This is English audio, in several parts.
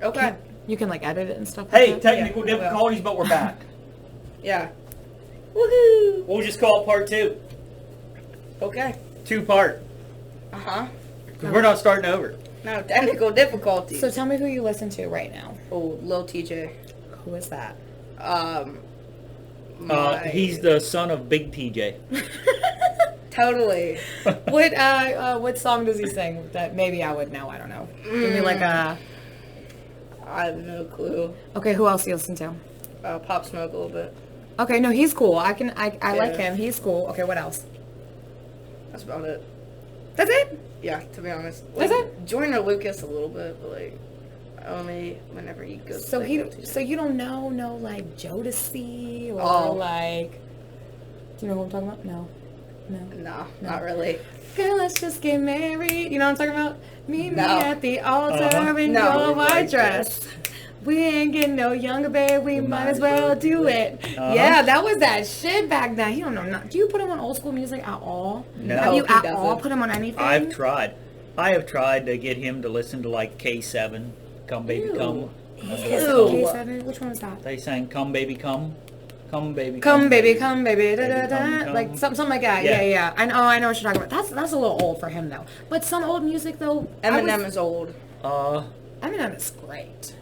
Okay. You can like edit it and stuff. Hey, like that. technical difficulties, but we're back. Yeah. Woohoo! We'll just call it part 2. Okay. 2-part. Uh-huh. Because we're not starting over. No, technical difficulties. So tell me who you listen to right now. Oh, Lil TJ. Who is that? He's the son of Big TJ. Totally. What song does he sing that maybe I would know? I don't know. Give me like a... I have no clue. Okay, who else do you listen to? Pop Smoke a little bit. Okay, no, he's cool. I like him. He's cool. Okay, what else? That's about it. That's it? Yeah, to be honest. That's it? Joyner Lucas a little bit, but like only whenever he goes. So you don't know like Jodeci or Oh. like... Do you know who I'm talking about? No. No, not really. Girl, let's just get married. You know what I'm talking about? Meet No. me at the altar in No. your white dress. We ain't getting no younger, babe. We might as well do it. Yeah, that was that shit back then. You don't know. Do you put him on old school music at all? No. Have you he at doesn't. all put him on anything? I have tried to get him to listen to like K7, Come Baby Ew. Come. K7? Which one was that? They sang Come Baby Come. Come Baby Come baby, come baby, da da Come, da, like come. something like that. Yeah. I know what you're talking about. That's a little old for him though. But some old music though. Eminem is old. Eminem is great.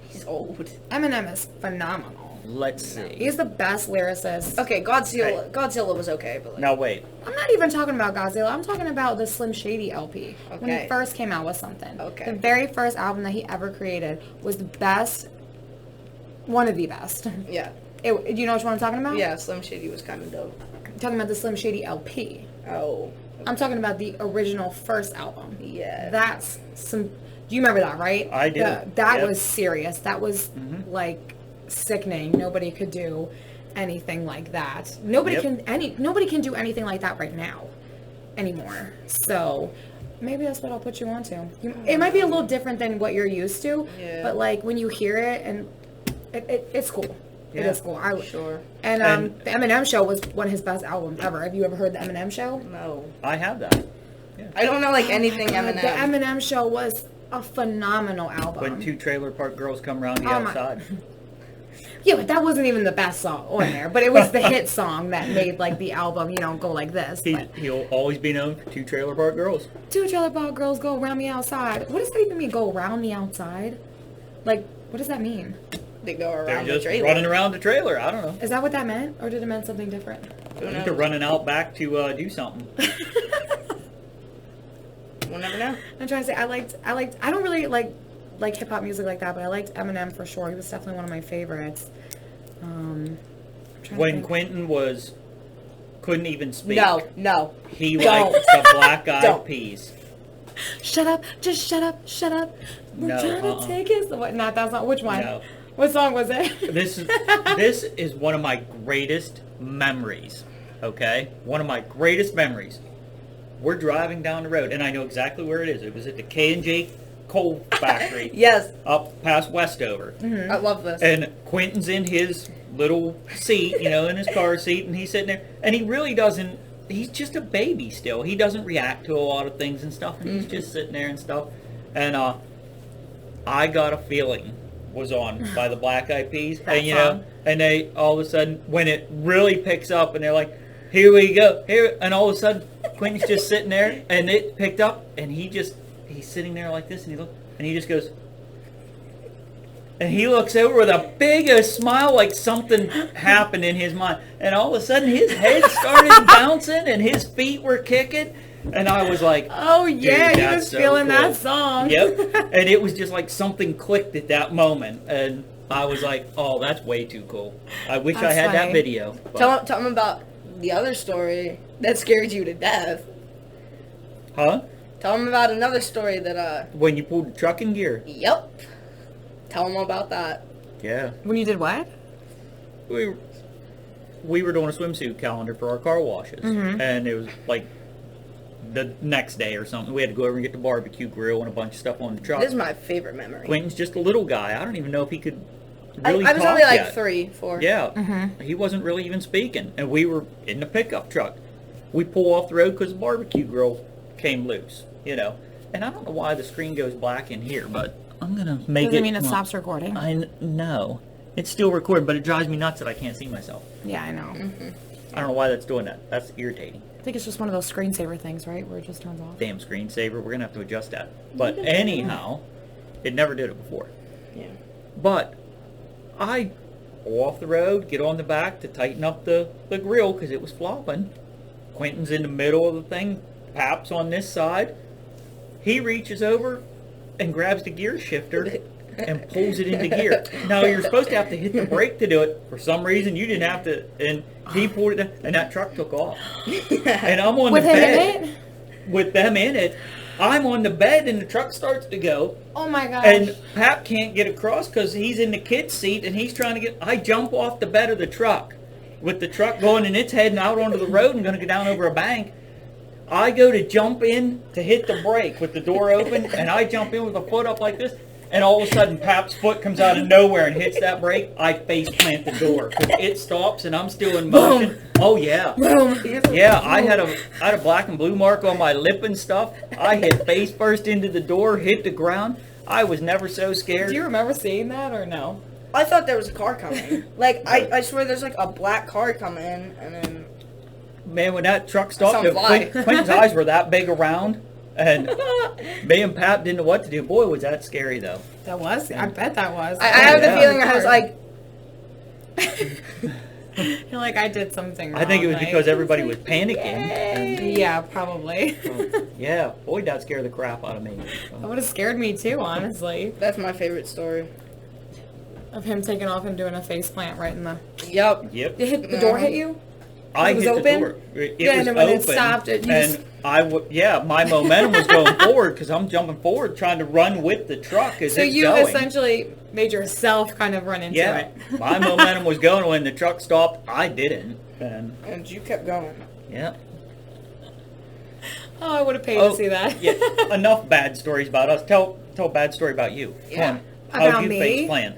He's old. Eminem is phenomenal. Let's see. He's the best lyricist. Okay, Godzilla was okay, but like, Now wait. I'm not even talking about Godzilla. I'm talking about the Slim Shady LP. When Okay. he first came out with something. Okay. The very first album that he ever created was the best. One of the best. yeah. Do you know which one I'm talking about? Yeah, Slim Shady was kind of dope. I'm talking about the Slim Shady LP. Oh. I'm talking about the original first album. Yeah. That's some... Do you remember that, right? I do. That Yep. was serious. That was, like, sickening. Nobody could do anything like that. Nobody can do anything like that right now anymore. So... maybe that's what I'll put you onto. It might be a little different than what you're used to, but like when you hear it, and it's cool. It is cool. Sure. And the Eminem Show was one of his best albums ever. Have you ever heard the Eminem Show? No. I have that. I don't know like anything Eminem. The Eminem Show was a phenomenal album. When 2 Trailer Park Girls come around the Oh my- outside. Yeah, but that wasn't even the best song on there. But it was the hit song that made like the album, go like this. But He'll always be known for 2 Trailer Park Girls. 2 Trailer Park Girls go around me outside. What does that even mean? Go around me outside? Like, what does that mean? They go They're around the just trailer. running around the trailer. I don't know. Is that what that meant, or did it mean something different? I think they're running out back to do something. We'll never know. I'm trying to say I don't really like hip hop music like that, but I liked Eminem for sure. He was definitely one of my favorites. I'm trying to When think. Quentin couldn't even speak. No. He Don't. liked the Black Eyed Don't. Peas. Shut up, just shut up, shut up. We're No, trying to take his. What? Not that's not. Which one? No. What song was it? This is one of my greatest memories. Okay, one of my greatest memories. We're driving down the road, and I know exactly where it is. It was at the K&J coal factory. Yes. Up past Westover. I love this. And Quentin's in his little seat, in his car seat, and he's sitting there, and he really doesn't. He's just a baby still. He doesn't react to a lot of things and stuff, and he's just sitting there and stuff. And I Got a Feeling was on by the Black Eyed Peas, and song. and they all of a sudden, when it really picks up, and they're like, "Here we go, here," and all of a sudden, Quentin's just sitting there, and it picked up, and he's sitting there like this, and he just goes. And he looks over with a biggest smile, like something happened in his mind. And all of a sudden, his head started bouncing, and his feet were kicking. And I was like, Oh yeah, "Dude, he that's was so feeling cool." that song. Yep. And it was just like something clicked at that moment. And I was like, oh, that's way too cool. I wish I That's had that funny. video. but- Tell him about the other story that scared you to death. Huh? Tell him about another story that, When you pulled the truck in gear. Yep. Tell him about that. Yeah. When you did what? We were doing a swimsuit calendar for our car washes. And it was like the next day or something. We had to go over and get the barbecue grill and a bunch of stuff on the truck. This is my favorite memory. Quentin's just a little guy. I don't even know if he could really I was talk only like yet. 3, 4. Yeah. He wasn't really even speaking. And we were in the pickup truck. We pull off the road because the barbecue grill came loose, And I don't know why the screen goes black in here, but I'm gonna make Doesn't it. mean it well, stops recording. I know. It's still recording, but it drives me nuts that I can't see myself. Yeah, I know. I don't know why that's doing that. That's irritating. I think it's just one of those screensaver things, right? Where it just turns off. Damn screensaver. We're gonna have to adjust that. But anyhow, it never did it before. Yeah. But I go off the road, get on the back to tighten up the grill because it was flopping. Quentin's in the middle of the thing. Pap's on this side. He reaches over and grabs the gear shifter and pulls it into gear. Now, you're supposed to have to hit the brake to do it. For some reason, you didn't have to. And he pulled it down, and that truck took off. And I'm on With the him bed. in it? With them in it. I'm on the bed, and the truck starts to go. Oh my gosh. And Pap can't get across because he's in the kid's seat, and he's trying to get... I jump off the bed of the truck with the truck going in its head and out onto the road and going to go down over a bank. I go to jump in to hit the brake with the door open, and I jump in with a foot up like this, and all of a sudden Pap's foot comes out of nowhere and hits that brake. I face plant the door because it stops, and I'm still in motion. Boom. Oh yeah, Boom. yeah. I had a black and blue mark on my lip and stuff. I hit face first into the door, hit the ground. I was never so scared. Do you remember seeing that or no? I thought there was a car coming. Like, I swear there's like a black car coming, and then... Man, when that truck stopped, Some fly. Quentin's eyes were that big around, and me and Pap didn't know what to do. Boy, was that scary, though. That was? I bet that was. I have Yeah. the feeling I was like... You're like, I did something wrong. I think it was right? because everybody was panicking. And, Yeah, probably. yeah, boy, that scared the crap out of me. That would have scared me too, honestly. That's my favorite story. Of him taking off and doing a face plant right in the... Yep. Yep. Did the door hit you? I was hit open? the door. It Yeah, was and when it open, stopped, you and just- my momentum was going forward because I'm jumping forward, trying to run with the truck as So it's you going. essentially made yourself kind of run into Yeah, it. my momentum was going when the truck stopped. I didn't, and And you kept going. yeah. Oh, I would have paid to see that. Yeah, enough bad stories about us. Tell a bad story about you. Yeah. How'd About you me? face plan?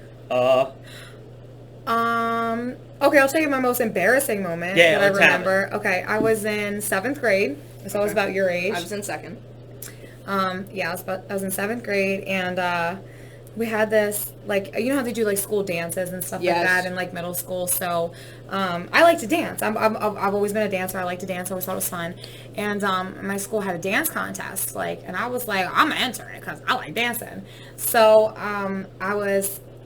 Okay, I'll tell you my most embarrassing moment Yeah, that I let's have it. remember. Okay, I was in 7th grade, so I was about your age. I was in second. Yeah, I was in 7th grade, and we had this, like, you know how they do like school dances and stuff Yes. like that in like middle school. So I like to dance. I've always been a dancer. I like to dance. I always thought it was fun. And my school had a dance contest, like, and I was like, I'm gonna enter it because I like dancing. So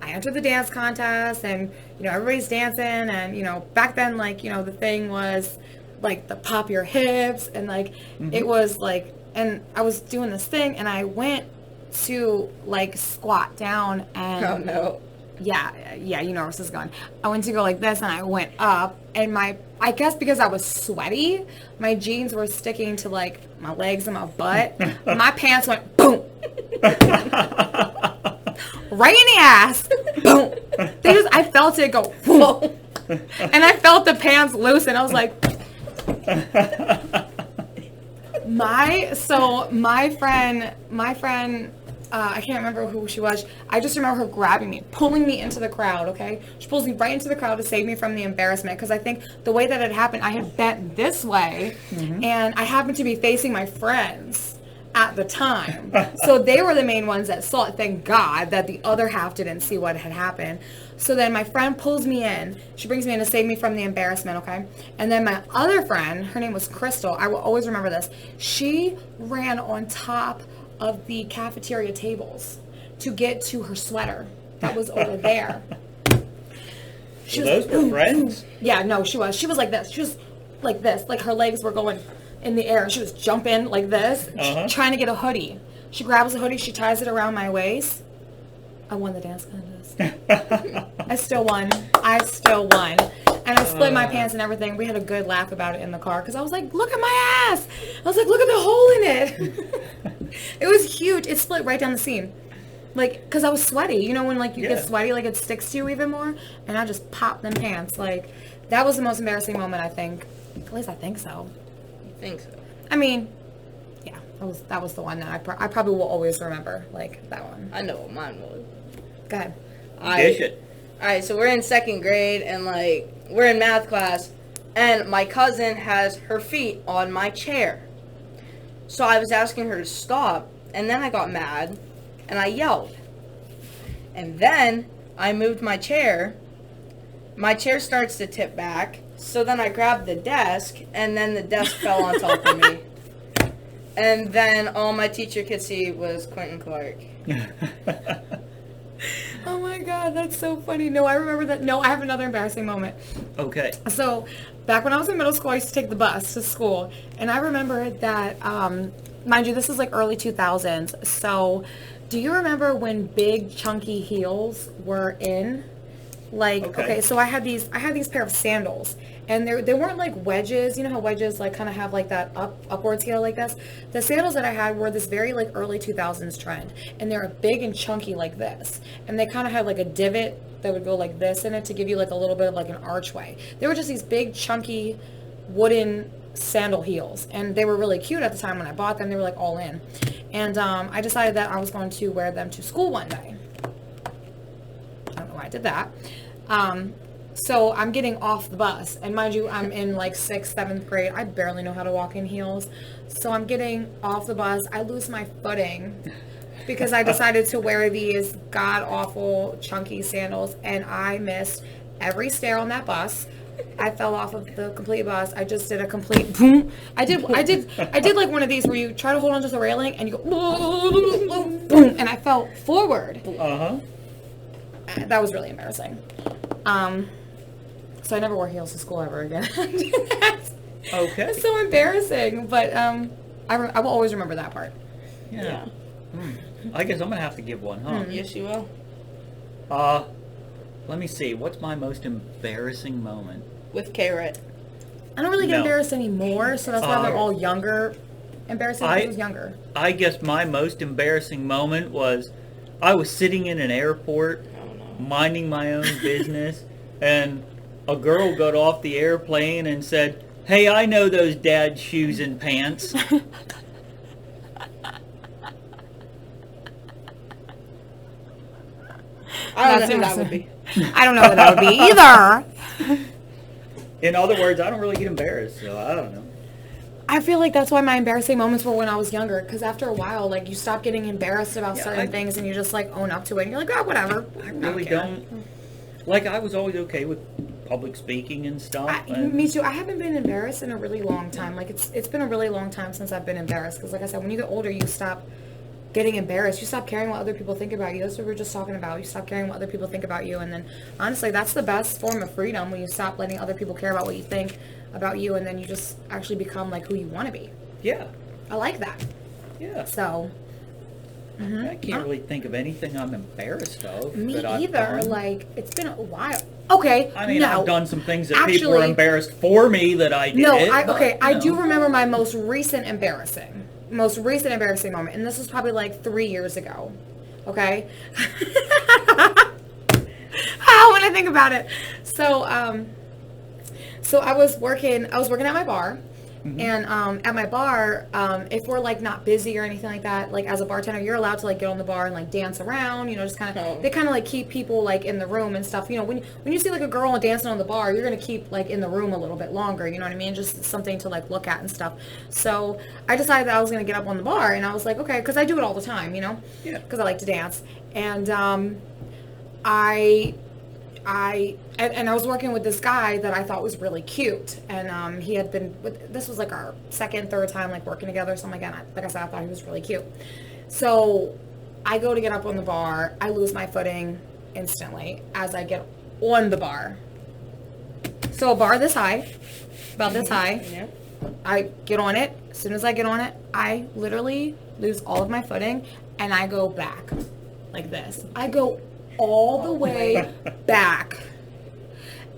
I entered the dance contest, and you know, everybody's dancing, and you know, back then, like, you know, the thing was like the pop your hips, and like it was like, and I was doing this thing, and I went to like squat down, and Oh no. yeah, you know where this is going. I went to go like this, and I went up, and I guess because I was sweaty, my jeans were sticking to like my legs and my butt. My pants went boom. Right in the ass. Boom. I felt it go boom. And I felt the pants loosen. I was like, my friend, I can't remember who she was. I just remember her grabbing me, pulling me into the crowd, okay? She pulls me right into the crowd to save me from the embarrassment, because I think the way that it happened, I had bent this way, and I happened to be facing my friends at the time. So they were the main ones that saw it. Thank God that the other half didn't see what had happened. So then my friend pulls me in. She brings me in to save me from the embarrassment, okay? And then my other friend, her name was Crystal. I will always remember this. She ran on top of the cafeteria tables to get to her sweater that was over there. So those were friends? Yeah, no, she was. She was like this. She was like this. Like her legs were going in the air. She was jumping like this, trying to get a hoodie. She grabs a hoodie. She ties it around my waist. I won the dance contest. I still won. And I split my pants and everything. We had a good laugh about it in the car because I was like, look at my ass. I was like, look at the hole in it. It was huge. It split right down the seam. Like, because I was sweaty. You know when, like, you get sweaty, like, it sticks to you even more? And I just popped them pants. Like, that was the most embarrassing moment, I think. At least I think so. You think so? I mean, yeah, that was the one that I probably will always remember, like, that one. I know what mine was. Go ahead. Dish it. Alright, so we're in 2nd grade, and, like, we're in math class, and my cousin has her feet on my chair. So I was asking her to stop, and then I got mad, and I yelled. And then I moved my chair. My chair starts to tip back. So then I grabbed the desk, and then the desk fell on top of me. And then all my teacher could see was Quentin Clark. Oh my God, that's so funny. No, I remember that. No, I have another embarrassing moment. Okay. So, back when I was in middle school, I used to take the bus to school. And I remember that, mind you, this is like early 2000s. So, do you remember when big chunky heels were in? Like, okay, so I had these pair of sandals, and they weren't like wedges. You know how wedges like kind of have like that upward scale like this? The sandals that I had were this very like early 2000s trend, and they're big and chunky like this, and they kind of had like a divot that would go like this in it to give you like a little bit of like an archway. They were just these big chunky wooden sandal heels, and they were really cute at the time when I bought them. They were like all in, and I decided that I was going to wear them to school one day. I don't know why I did that. So I'm getting off the bus, and mind you, I'm in like 6th, 7th grade. I barely know how to walk in heels. So I'm getting off the bus. I lose my footing because I decided to wear these god-awful chunky sandals, and I missed every stair on that bus. I fell off of the complete bus. I just did a complete boom. I did like one of these where you try to hold onto the railing and you go boom, and I fell forward. Uh-huh. That was really embarrassing. So I never wore heels to school ever again. Okay. It's so embarrassing, but I will always remember that part. Yeah. I guess I'm gonna have to give one, huh? Yes, you will. Let me see. What's my most embarrassing moment? With Carrot. I don't really get embarrassed anymore, so that's why they're all younger. Embarrassing because I was younger. I guess my most embarrassing moment was I was sitting in an airport, minding my own business, and a girl got off the airplane and said, "Hey, I know those dad's shoes and pants." I don't know who that would be. I don't know who that would be either. In other words, I don't really get embarrassed, so I don't know. I feel like that's why my embarrassing moments were when I was younger, because after a while, like, you stop getting embarrassed about certain things and you just, like, own up to it, and you're like, oh, whatever. I really don't. Like, I was always okay with public speaking and stuff. Me too. I haven't been embarrassed in a really long time. Like, it's been a really long time since I've been embarrassed, because, like I said, when you get older, you stop getting embarrassed. You stop caring what other people think about you. That's what we were just talking about. You stop caring what other people think about you, and then, honestly, that's the best form of freedom, when you stop letting other people care about what you think about you, and then you just actually become like who you want to be. Yeah. I like that. Yeah. So. I can't really think of anything I'm embarrassed of. Me that I've either. done. Like, it's been a while. Okay. I mean, no. I've done some things that people were embarrassed for me that I did. I do remember my most recent embarrassing moment, and this was probably like 3 years ago. Okay. When I think about it. So I was working at my bar, and at my bar, if we're like not busy or anything like that, like as a bartender, you're allowed to like get on the bar and like dance around, you know, just kind of, they kind of like keep people like in the room and stuff. You know, when you see like a girl dancing on the bar, you're going to keep like in the room a little bit longer, you know what I mean? Just something to like look at and stuff. So I decided that I was going to get up on the bar, and I was like, okay, because I do it all the time, you know, because I like to dance. And I was working with this guy that I thought was really cute, and he had been this was like our second, third time like working together, something like that. Like I said, I thought he was really cute. So I go to get up on the bar, I lose my footing instantly as I get on the bar. So a bar this high, about this high, I get on it. As soon as I get on it, I literally lose all of my footing, and I go back like this. I go all the way back,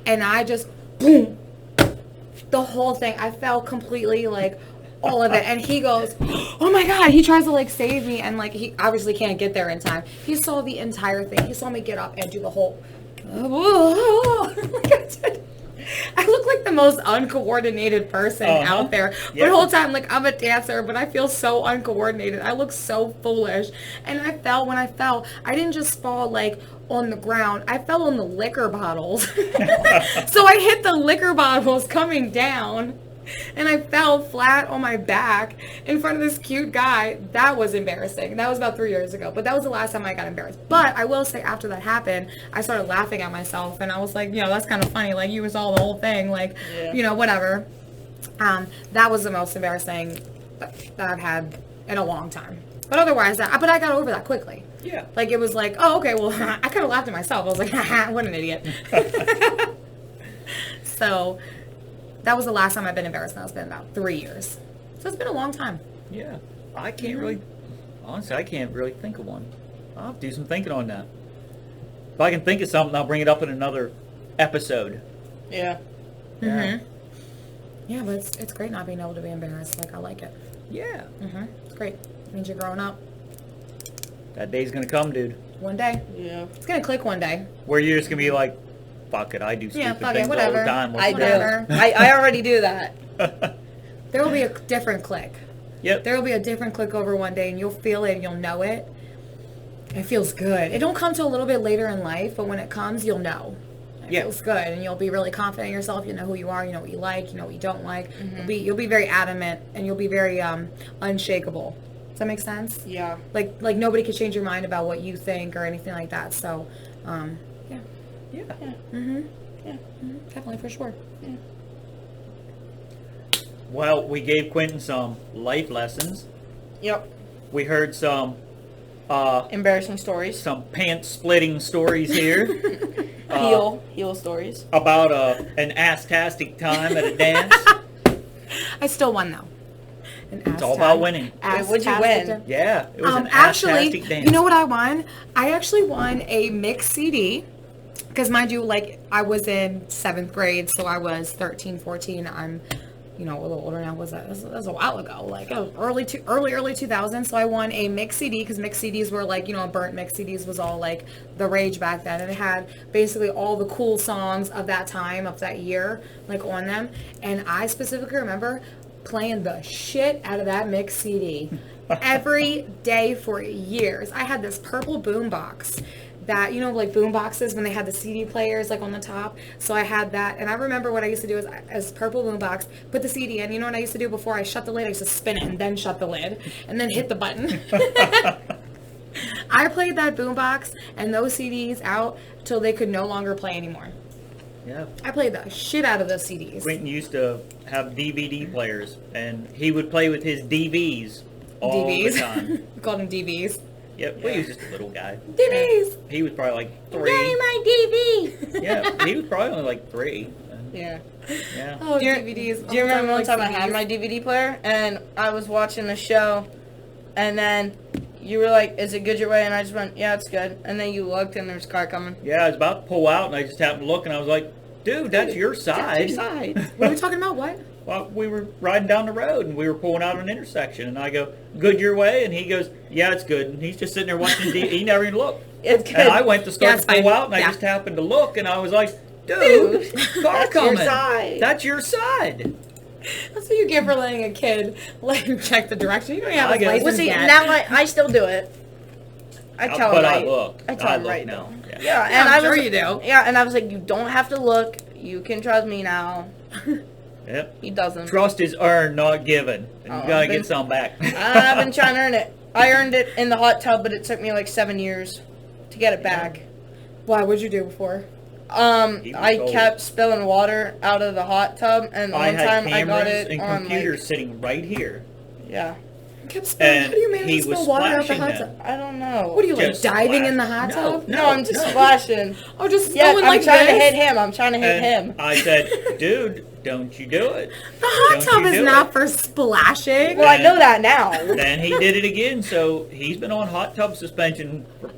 and I just boom, the whole thing. I fell completely, like all of it. And he goes, oh my god, he tries to like save me, and like he obviously can't get there in time. He saw the entire thing. He saw me get up and do the whole I look like the most uncoordinated person out there. But the whole time, like, I'm a dancer, but I feel so uncoordinated. I look so foolish. And I fell. When I fell, I didn't just fall, like, on the ground. I fell on the liquor bottles. So I hit the liquor bottles coming down. and I fell flat on my back in front of this cute guy. That was embarrassing. That was about 3 years ago, but that was the last time I got embarrassed. But I will say after that happened, I started laughing at myself, and I was like, that's kind of funny. Like, you saw the whole thing, like, whatever. That was the most embarrassing that I've had in a long time. But otherwise, but I got over that quickly. Yeah. Like, it was like, oh, okay, well, I kind of laughed at myself. I was like, haha, what an idiot. So, that was the last time I've been embarrassed, and that's been about 3 years. So, it's been a long time. Yeah. I can't really, honestly, I can't really think of one. I'll have to do some thinking on that. If I can think of something, I'll bring it up in another episode. Yeah. Mm-hmm. Yeah, but it's great not being able to be embarrassed. Like, I like it. Yeah. Mm-hmm. It's great. It means you're growing up. That day's going to come, dude. One day. Yeah. It's going to click one day. Where you're just going to be like, fuck it, I do stupid fuck things it, all whatever. the time. I Whatever. do. I already do that. There will be a different click. Yep. There will be a different click over one day, and you'll feel it, and you'll know it. It feels good. It don't come till a little bit later in life, but when it comes, you'll know. It feels good, and you'll be really confident in yourself. You know who you are. You know what you like. You know what you don't like. Mm-hmm. You'll be very adamant, and you'll be very unshakable. Does that make sense? Yeah. Like nobody can change your mind about what you think or anything like that. So, yeah. Yeah. Mm-hmm. Yeah. Mm-hmm. Definitely, for sure. Yeah. Well, we gave Quentin some life lessons. Yep. We heard some Embarrassing stories. some pants-splitting stories here. Heel stories. About an ass-tastic time at a dance. I still won though. It's all about winning. Wait, what'd you win? Yeah, it was an Actually, ass-tastic dance. you know what I won? I actually won a mixed CD. Because mind you, like, I was in 7th grade, so I was 13, 14. I'm, a little older now. That was a while ago. Like, early 2000s. So I won a mixed CD, because mixed CDs were like, burnt mixed CDs was all like the rage back then. And it had basically all the cool songs of that time, of that year, like on them. And I specifically remember playing the shit out of that mixed CD every day for years. I had this purple boom box that, like boom boxes when they had the CD players like on the top. So I had that, and I remember what I used to do is, as purple boom box, put the CD in. You know what I used to do before I shut the lid? I used to spin it and then shut the lid and then hit the button. I played that boom box and those CDs out till they could no longer play anymore. Yeah. I played the shit out of those CDs. Quentin used to have DVD players, and he would play with his DVs all the time. We called them DVs. Yep, well, he was just a little guy. DVs! He was probably like 3. Daddy, my DV! Yeah, he was probably only like 3. Yeah. Yeah. Oh, Do you, DVDs. do you remember one like time I had CDs? my DVD player and I was watching a show and then you were like, is it good your way? And I just went, yeah, it's good. And then you looked and there was a car coming. Yeah, I was about to pull out, and I just happened to look, and I was like, dude, that's your side. That's your side. What are we talking about? What? Well, we were riding down the road, and we were pulling out an intersection, and I go, good your way? And he goes, yeah, it's good. And he's just sitting there watching he never even looked. It's good. And I went to start Yeah, to pull it's out, and fine. I Yeah. just happened to look, and I was like, dude, car That's your coming. side. That's your side. That's what you get for letting a kid let him check the direction. You don't even have I a guess. license Well, see, yet. now I still do it. I tell But him I right. look. I tell him right now. now. Yeah. Yeah, Yeah, and I'm I sure was, you do. Yeah, and I was like, you don't have to look. You can trust me now. Yep. He doesn't. Trust is earned, not given. And you Oh, gotta I've been- get some back. I've been trying to earn it. I earned it in the hot tub, but it took me like 7 years to get it back. Why? What'd you do before? He was I old. kept spilling water out of the hot tub, and I one had time I got cameras it and on computers like, sitting right here. yeah. You kept spilling. And How do you manage he to spill was water out the splashing hot them. tub? I don't know. What are you, like, Just diving splash. in the hot tub? No, I'm just splashing. Oh, just Yeah, going I'm like trying this? to hit him. I'm trying to hit And him. I said, dude, don't you do it. The hot Don't tub you is do not it. for splashing. Well, I know that now. Then he did it again, so he's been on hot tub suspension for,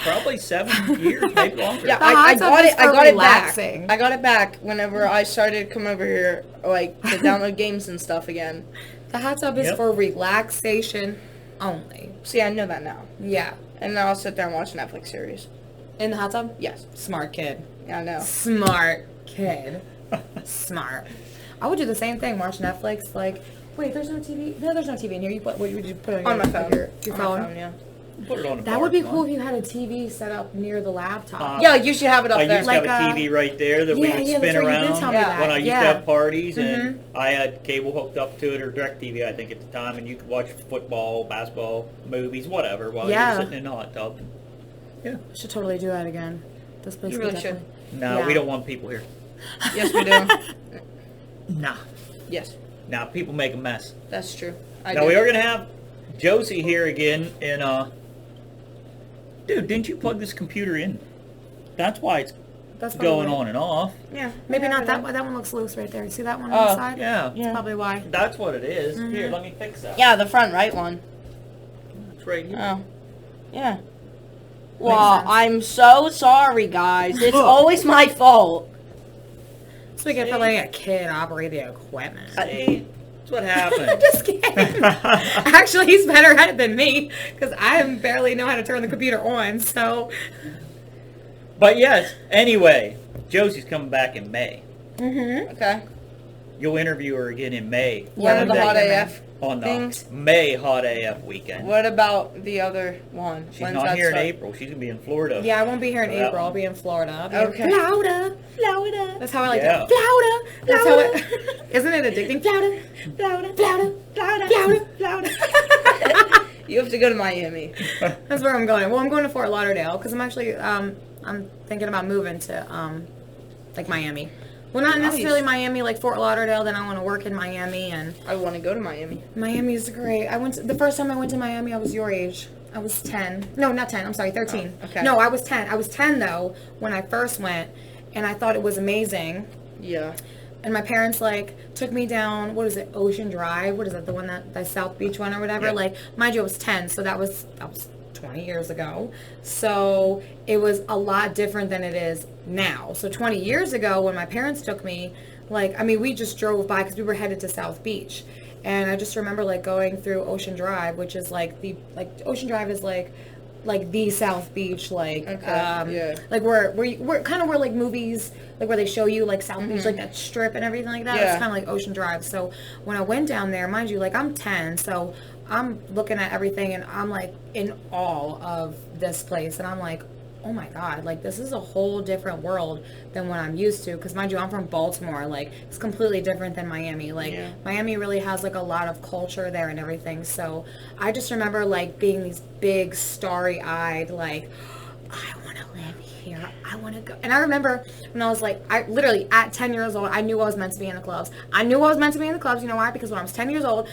probably 7 years, maybe longer. Yeah, The I hot tub got is it. I for got relaxing. it back. I got it back whenever I started coming over here, like to download games and stuff again. The hot tub is Yep. for relaxation only. See, I know that now. Yeah. And then I'll sit there and watch Netflix series. In the hot tub? Yes. Smart kid. Yeah, I know. Smart kid. Smart. I would do the same thing. Watch Netflix. Like, wait, there's no TV. No, there's no TV in here. What would you put on, On your, my phone. Your On phone? my phone, yeah. Put it on the That bar would be if you cool want. if you had a TV set up near the laptop. Yeah, you should have it up I there. used to Like, have a TV right there that we yeah, would yeah, spin that's right, you did around tell me that. when I used yeah. to have parties, and Mhm. I had cable hooked up to it, or DirecTV, I think, at the time, and you could watch football, basketball, movies, whatever, while Yeah. you're sitting in the hot tub. Yeah. We should totally do that again. This place You would really should. definitely- No, Yeah. we don't want people here. Yes, we do. Nah. Yes, Now people make a mess. that's true. Now we are going to have Josie here again, and dude, didn't you plug this computer in? That's why it's That's probably going why. on and off. Yeah. Maybe not that one. That one looks loose right there. You see that one on the Oh, side? Yeah. That's probably why. That's what it is. Here, let me fix that. Yeah, the front right one. It's right here. Oh. Yeah. Well, sense. I'm so sorry, guys. It's always my fault. So we get for letting a kid operate the equipment. See? That's what happened. Just kidding. Actually, he's better at it than me because I barely know how to turn the computer on. So, But yes, anyway, Josie's coming back in May. Okay. You'll interview her again in May. What are the Monday. hot AF On the things? May Hot AF weekend. What about the other one? She's When's not that here in start? April. She's going to be in Florida. yeah, I won't be here in For that April. I'll one. be in Florida. I'll be Okay. in Florida. Florida. That's how I like Yeah. it. Florida. That's how it. Isn't it addicting? Florida. Florida. Florida. Florida. Florida. You have to go to Miami. That's where I'm going. Well, I'm going to Fort Lauderdale because I'm actually I'm thinking about moving to like Miami. Well, not Nice. necessarily Miami, like Fort Lauderdale. Then I want to work in Miami, and I want to go to Miami. Miami's great. The first time I went to Miami, I was your age. I was 10. No, not 10. I'm sorry, 13. Oh, okay. No, I was 10. I was 10 though when I first went, and I thought it was amazing. Yeah. And my parents took me down. What is it? Ocean Drive. What is that? The one the South Beach one or whatever. Yeah. Like, mind you, I was 10, so that was 20 years ago. So it was a lot different than it is now. So 20 years ago, when my parents took me, we just drove by because we were headed to South Beach, and I just remember going through Ocean Drive, which is Ocean Drive is like the South Beach, yeah. we're kind of where movies, where they show you South Beach, that strip and everything like that. Yeah. It's kind of like Ocean Drive. So when I went down there, mind you, I'm 10, so I'm looking at everything and I'm in awe of this place, and I'm like, oh my god, this is a whole different world than what I'm used to, because mind you, I'm from Baltimore. It's completely different than Miami. Yeah. Miami really has a lot of culture there and everything. So I just remember being these big starry-eyed, I want to live here, I want to go. And I remember when I was I literally at 10 years old, I knew I was meant to be in the clubs. You know why? Because when I was 10 years old,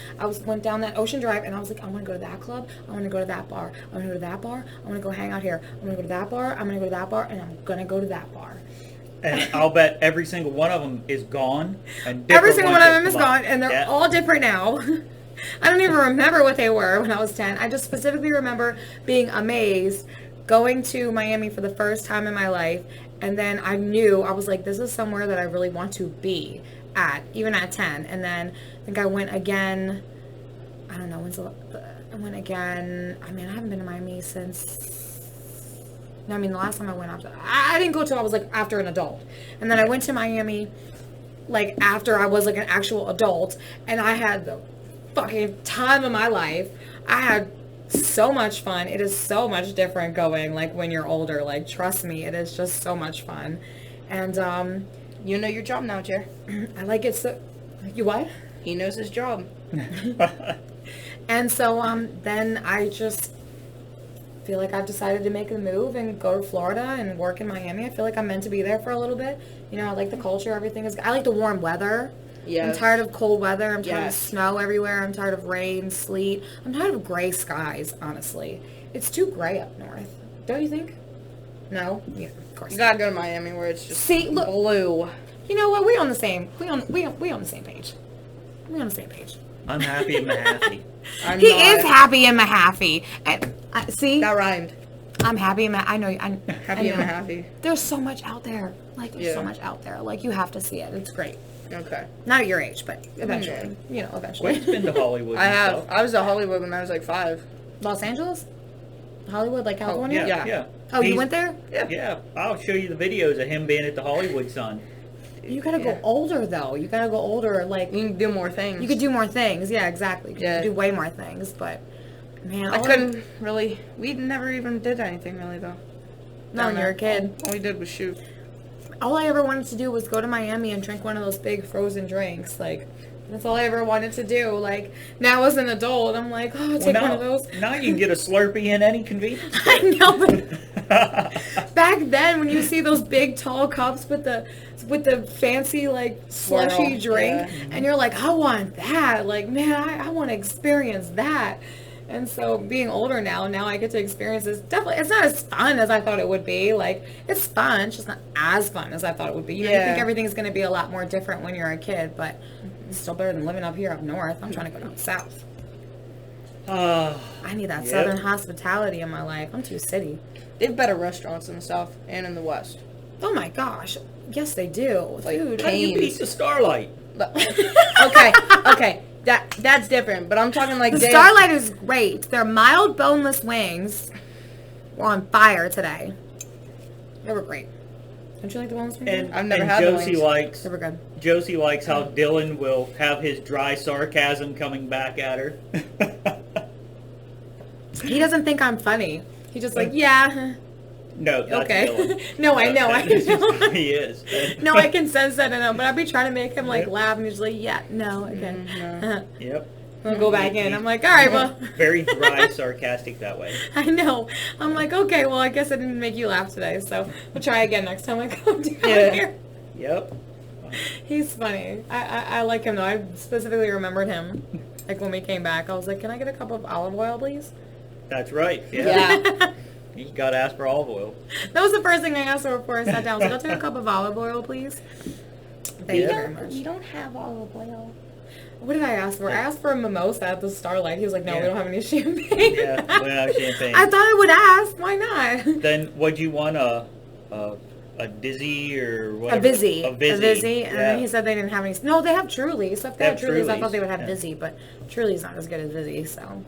went down that Ocean Drive, and I was I want to go to that club, I want to go to that bar, I want to go to that bar, I want to go hang out here, I want to go to that bar, I'm going to go to that bar, and I'm going to go to that bar. And I'll bet every single one of them is gone. And Every different single ones one of have them is come up. gone, and they're Yeah. all different now. I don't even remember what they were when I was 10. I just specifically remember being amazed, going to Miami for the first time in my life, and then I knew, I was this is somewhere that I really want to be at, even at 10. And then I think I went again, I don't know, I went again, I haven't been to Miami since... No, the last time I went after, I didn't go till I was after an adult. And then I went to Miami after I was an actual adult, and I had the fucking time of my life. I had so much fun. It is so much different going when you're older. Trust me, it is just so much fun. And You know your job now, Jer. I like it so. You what? He knows his job. And so then I just feel I've decided to make the move and go to Florida and work in Miami. I feel I'm meant to be there for a little bit. I like the culture. Everything is. I like the warm weather. Yeah. I'm tired of cold weather. I'm tired of Yes. snow everywhere. I'm tired of rain, sleet. I'm tired of gray skies, honestly. It's too gray up north. Don't you think? No? Yeah, of course. You gotta go to Miami where it's just See, look. blue. You know what? We on the same page. We on the same page. I'm happy and happy. I'm He not. is happy in Mahaffey. And see, That rhymed. I'm happy in I know. Happy and happy. There's so much out there. There's Yeah. so much out there. You have to see it. It's great. Okay. Not at your age, but eventually. Eventually. Quinn's been to Hollywood. I and have. stuff. I was at Hollywood when I was 5. Los Angeles? Hollywood, California? Yeah, Yeah. yeah. Oh, you He's- went there? Yeah, I'll show you the videos of him being at the Hollywood Sun. You gotta Yeah. go older, though. You gotta go older. You can do more things. You could do more things. Yeah, exactly. You Yeah. could do way more things, but Man, I couldn't really. We never even did anything really though. No, when you were a kid. All we did was shoot. All I ever wanted to do was go to Miami and drink one of those big frozen drinks. Like, that's all I ever wanted to do. Like, now as an adult, I'm like, oh, take one of those. Now you can get a Slurpee in any convenience store. I know, but back then, when you see those big, tall cups with the fancy, like, slushy drink, and you're like, I want that. Like, man, I want to experience that. And so being older now I get to experience this. Definitely, it's not as fun as I thought it would be. Like, it's fun, it's just not as fun as I thought it would be. You know, you think everything's going to be a lot more different when you're a kid, but it's still better than living up here up north. I'm trying to go down south. I need that southern hospitality in my life. I'm too city. They have better restaurants in the south and in the west. Oh my gosh. Yes, they do. Like, Dude, How do you beat the Starlight? Okay. That's different, but I'm talking like the Starlight is great. Their mild boneless wings were on fire today. They were great. Don't you like the boneless wings? And I've never had the Josie wings. They were good. Josie likes how Dylan will have his dry sarcasm coming back at her. He doesn't think I'm funny. He's just like, yeah. No, that's Okay. Dylan. No, I know. I know. He is. No, I can sense that in him, but I'd be trying to make him like laugh, and he's like, yeah, no, again. Yep. I'll go back in. I'm like, all right, well. Very dry, sarcastic that way. I know. I'm like, okay, well, I guess I didn't make you laugh today, so we'll try again next time I come down here. Yep. He's funny. I like him, though. I specifically remembered him. Like, when we came back, I was like, can I get a cup of olive oil, please? That's right. Yeah. You got to ask for olive oil. That was the first thing I asked her before I sat down. I was like, I'll take a cup of olive oil, please. Thank you very much. We don't have olive oil. What did I ask for? I asked for a mimosa at the Starlight. He was like, no, we don't have any champagne. Yeah, we don't have champagne. I thought I would ask. Why not? Then would you want a Dizzy or whatever? A Vizzy. A Vizzy. A Vizzy. And then he said they didn't have any. No, they have Trulies. So if they had Trulies, I thought they would have Vizzy. But Truly's not as good as Vizzy, so.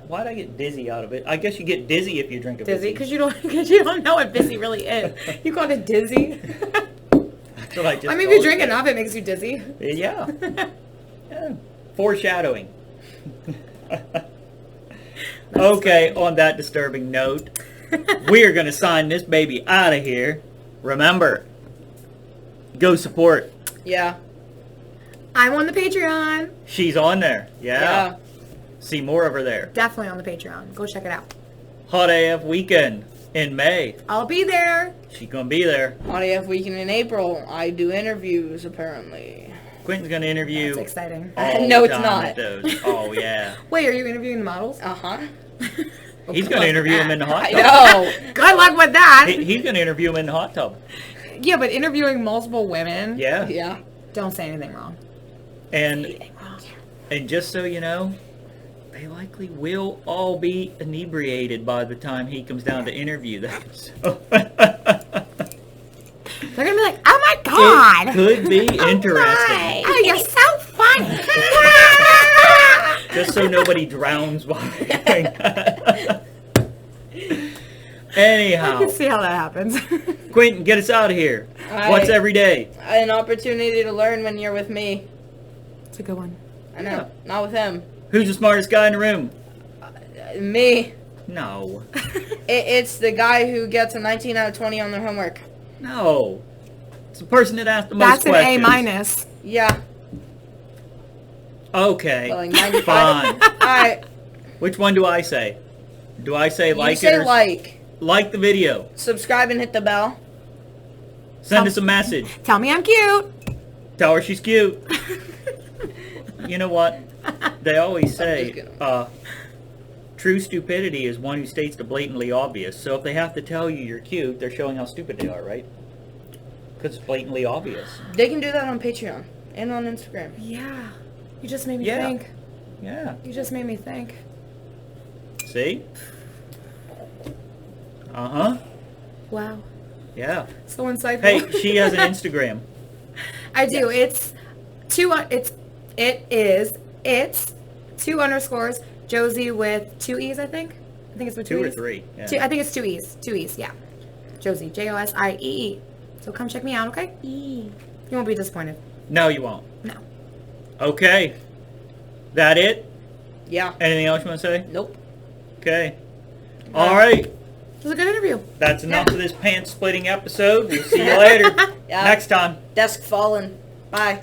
Why'd I get dizzy out of it? I guess you get dizzy if you drink a Dizzy? Vizzy. Because you don't know what Vizzy really is. You call it dizzy? That's what I just I mean, if you called drink it. enough, it makes you dizzy. Yeah. Yeah. Foreshadowing. Okay, on that disturbing note, we're going to sign this baby out of here. Remember, go support. Yeah. I'm on the Patreon. She's on there. Yeah. See more of her there. Definitely on the Patreon. Go check it out. Hot AF weekend in May. I'll be there. She's going to be there. Hot AF weekend in April. I do interviews, apparently. Quentin's going to interview. That's exciting. all No, the it's time not. at those. Oh, yeah. Wait, are you interviewing the models? Uh-huh. He's going to interview him in the hot I tub. know. Good luck with that. He's going to interview him in the hot tub. Yeah, but interviewing multiple women. Yeah. Yeah. Don't say anything wrong. And just so you know, they likely will all be inebriated by the time he comes down to interview them. So They're gonna be like, "Oh my god, it could be interesting. oh, you're so funny." Just so nobody drowns while they're doing that. Anyhow, I can see how that happens. Quentin, get us out of here. What's every day? An opportunity to learn when you're with me. It's a good one. I know. Not with him. Who's the smartest guy in the room? Me. No. It's the guy who gets a 19 out of 20 on their homework. No. It's the person that asked the most That's an questions. A minus. Yeah. Okay. Well, like 95. Fine. Alright. Which one do I say? Do I say You like say it or like the video? subscribe and hit the bell. Send us a message. Tell me I'm cute. Tell her she's cute. You know what? They always just say, kidding. true stupidity is one who states the blatantly obvious. So if they have to tell you you're cute, they're showing how stupid they are, right? Because it's blatantly obvious. They can do that on Patreon and on Instagram. Yeah. You just made me Yeah. think. Yeah. You just made me think. See? Uh-huh. Wow. Yeah. So insightful. Hey, she has an Instagram. I do. It's two underscores. Josie with two E's, I think. I think it's with 2 two or E's. 3. Yeah. I think it's two E's. Two E's, yeah. Josie. Josie. So come check me out, okay? You won't be disappointed. No, you won't. No. Okay. That it? Yeah. Anything else you want to say? Nope. Okay. All right. It was a good interview. That's enough of this pants splitting episode. We'll see you later. Yeah. Next time. Desk fallen. Bye.